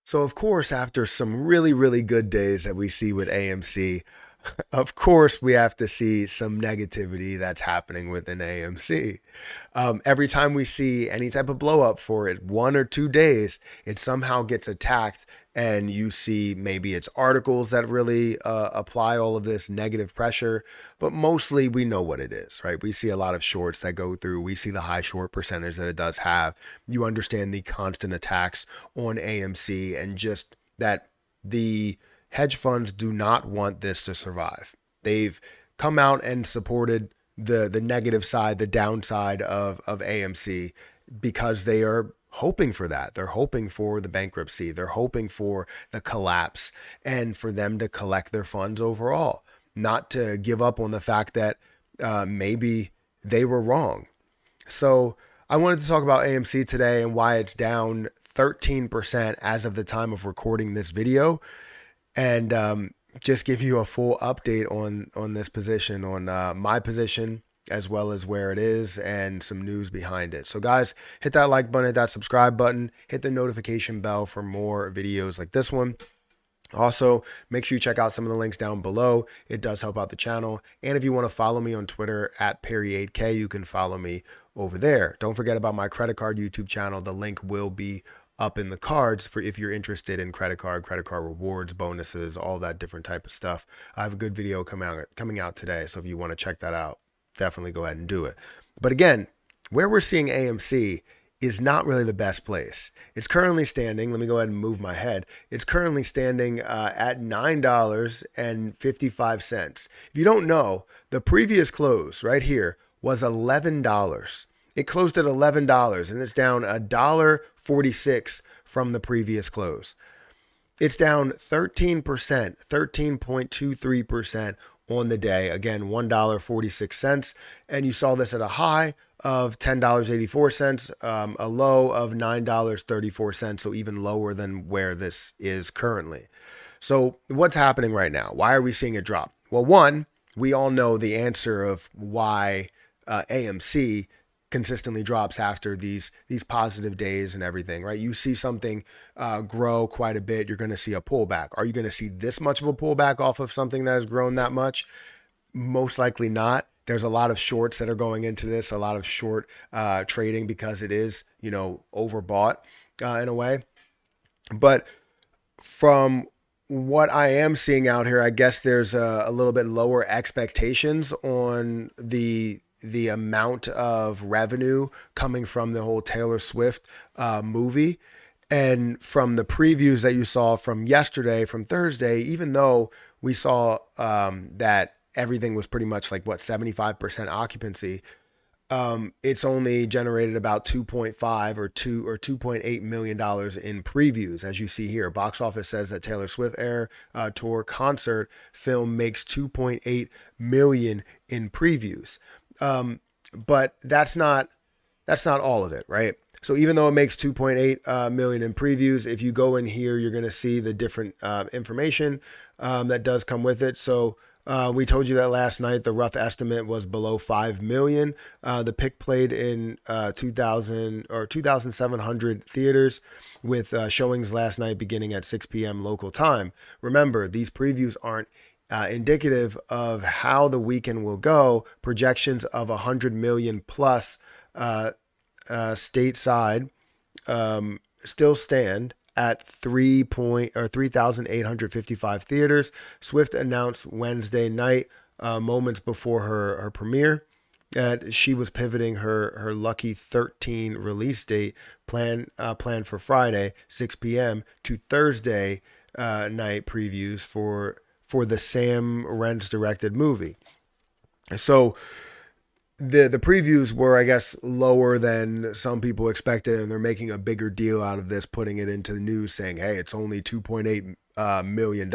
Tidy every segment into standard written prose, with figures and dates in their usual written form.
So, of course, after some really, really good days that we see with AMC, of course, we have to see some negativity that's happening within AMC. Every time we see any type of blow up for it, 1 or 2 days, it somehow gets attacked. And you see maybe it's articles that really apply all of this negative pressure, but mostly we know what it is, right? We see a lot of shorts that go through. We see the high short percentage that it does have. You understand the constant attacks on AMC and just that the hedge funds do not want this to survive. They've come out and supported the negative side, the downside of AMC because they are hoping for that. They're hoping for the bankruptcy. They're hoping for the collapse and for them to collect their funds overall, not to give up on the fact that maybe they were wrong. So I wanted to talk about AMC today and why it's down 13% as of the time of recording this video, and just give you a full update on this position, on my position, as well as where it is and some news behind it. So guys, hit that like button, hit that subscribe button, hit the notification bell for more videos like this one. Also, make sure you check out some of the links down below. It does help out the channel. And if you want to follow me on Twitter at Perry8K, you can follow me over there. Don't forget about my credit card YouTube channel. The link will be up in the cards for if you're interested in credit card rewards, bonuses, all that different type of stuff. I have a good video coming out today. So if you want to check that out, definitely go ahead and do it. But again, where we're seeing AMC is not really the best place. It's currently standing, let me go ahead and move my head. It's currently standing at $9.55. If you don't know, the previous close right here was $11. It closed at $11 and it's down $1.46 from the previous close. It's down 13%, 13.23% on the day. Again, $1.46. And you saw this at a high of $10.84, a low of $9.34. So even lower than where this is currently. So what's happening right now? Why are we seeing it drop? Well, one, we all know the answer of why AMC consistently drops after these positive days and everything, right? You see something grow quite a bit, you're going to see a pullback. Are you going to see this much of a pullback off of something that has grown that much? Most likely not. There's a lot of shorts that are going into this, a lot of short trading because it is, overbought in a way. But from what I am seeing out here, I guess there's a little bit lower expectations on the amount of revenue coming from the whole Taylor Swift movie. And from the previews that you saw from yesterday, from Thursday, even though we saw that everything was pretty much like 75% occupancy, it's only generated about 2.5 or 2.8 million dollars in previews. As you see here, box office says that Taylor Swift Air Tour concert film makes 2.8 million in previews. But that's not all of it, right? So even though it makes 2.8 million in previews, if you go in here, you're going to see the different information that does come with it. So we told you that last night. The rough estimate was below 5 million. The pick played in 2,700 theaters with showings last night beginning at 6 p.m. local time. Remember, these previews aren't indicative of how the weekend will go. Projections of 100 million plus stateside still stand at 3,855 theaters. Swift announced Wednesday night, moments before her premiere, that she was pivoting her Lucky 13 release date planned for Friday 6 p.m. to Thursday night previews for the Sam Rentz directed movie. So the previews were, I guess, lower than some people expected, and they're making a bigger deal out of this, putting it into the news saying, hey, it's only $2.8 million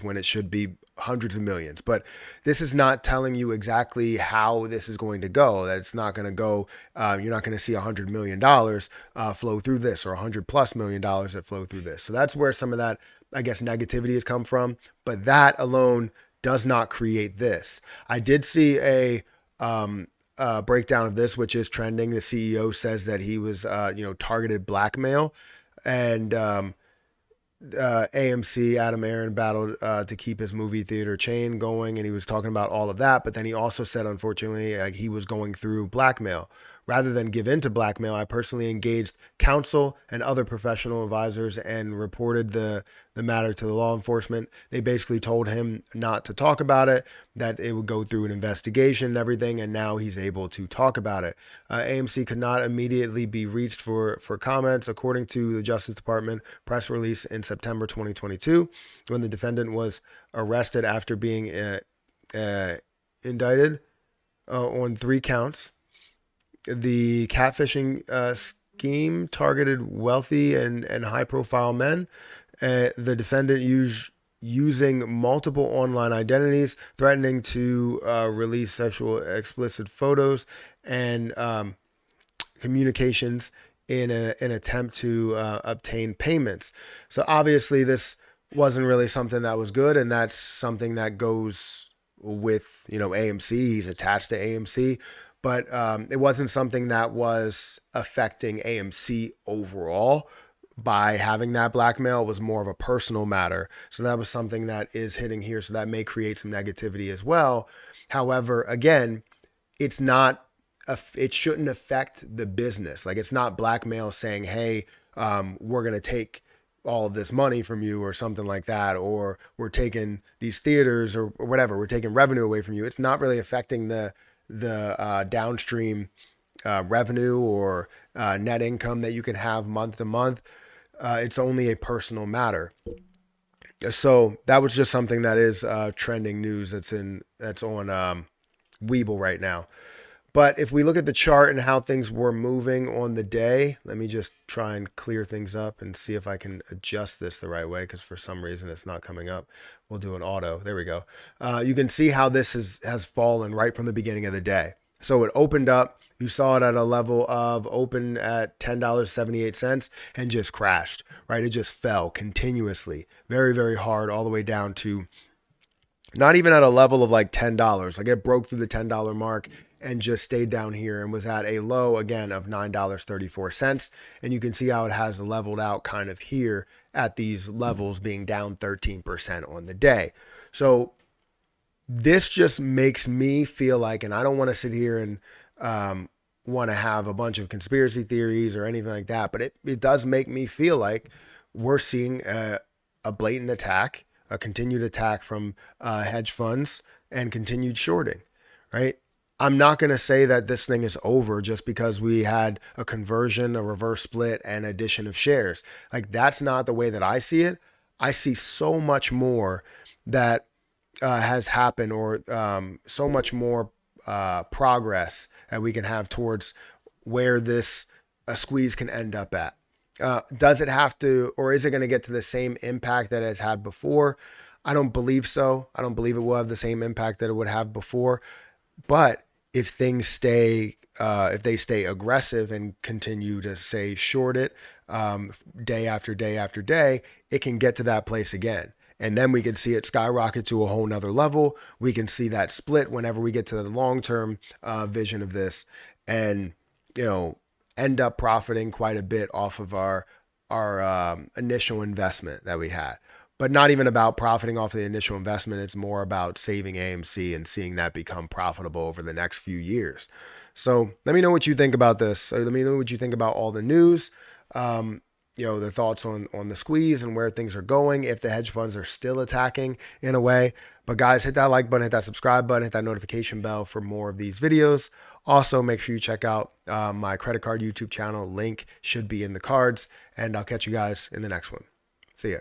when it should be hundreds of millions. But this is not telling you exactly how this is going to go, that it's not going to go, you're not going to see $100 million flow through this, or $100+ million that flow through this. So that's where some of that, I guess, negativity has come from. But that alone does not create this. I did see a breakdown of this, which is trending. The CEO says that he was, targeted blackmail, and AMC, Adam Aaron battled to keep his movie theater chain going, and he was talking about all of that. But then he also said, unfortunately, he was going through blackmail. Rather than give in to blackmail, I personally engaged counsel and other professional advisors and reported the matter to the law enforcement. They basically told him not to talk about it, that it would go through an investigation and everything, and now he's able to talk about it. AMC could not immediately be reached for comments, according to the Justice Department press release in September 2022, when the defendant was arrested after being indicted on 3 counts. The catfishing scheme targeted wealthy and high-profile men. The defendant using multiple online identities, threatening to release sexual explicit photos and communications in an attempt to obtain payments. So obviously this wasn't really something that was good, and that's something that goes with, AMC. He's attached to AMC, but it wasn't something that was affecting AMC overall by having that blackmail. It was more of a personal matter. So that was something that is hitting here. So that may create some negativity as well. However, again, it's not, it shouldn't affect the business. Like, it's not blackmail saying, hey, we're going to take all of this money from you or something like that, or we're taking these theaters or whatever, we're taking revenue away from you. It's not really affecting the downstream revenue or net income that you can have month to month. It's only a personal matter. So that was just something that is trending news that's on Webull right now. But if we look at the chart and how things were moving on the day, let me just try and clear things up and see if I can adjust this the right way, because for some reason it's not coming up. We'll do an auto. There we go. You can see how this has fallen right from the beginning of the day. So it opened up. You saw it at a level of open at $10.78 and just crashed, right? It just fell continuously, very, very hard, all the way down to not even at a level of like $10. Like, it broke through the $10 mark and just stayed down here and was at a low again of $9.34. And you can see how it has leveled out kind of here at these levels, being down 13% on the day. So this just makes me feel like, and I don't want to sit here and want to have a bunch of conspiracy theories or anything like that, but it does make me feel like we're seeing a blatant attack, a continued attack from hedge funds and continued shorting, right? I'm not going to say that this thing is over just because we had a conversion, a reverse split, and addition of shares. Like, that's not the way that I see it. I see so much more that has happened, or so much more progress that we can have towards where this squeeze can end up at. Does it have to, or is it going to get to the same impact that it's had before? I don't believe so. I don't believe it will have the same impact that it would have before. But if things stay, if they stay aggressive and continue to say short it day after day after day, it can get to that place again. And then we can see it skyrocket to a whole nother level. We can see that split whenever we get to the long-term vision of this, and, end up profiting quite a bit off of our initial investment that we had. But not even about profiting off of the initial investment. It's more about saving AMC and seeing that become profitable over the next few years. So let me know what you think about this. Let me know what you think about all the news. The thoughts on the squeeze and where things are going, if the hedge funds are still attacking in a way. But guys, hit that like button, hit that subscribe button, hit that notification bell for more of these videos. Also, make sure you check out my credit card YouTube channel. Link should be in the cards, and I'll catch you guys in the next one. See ya.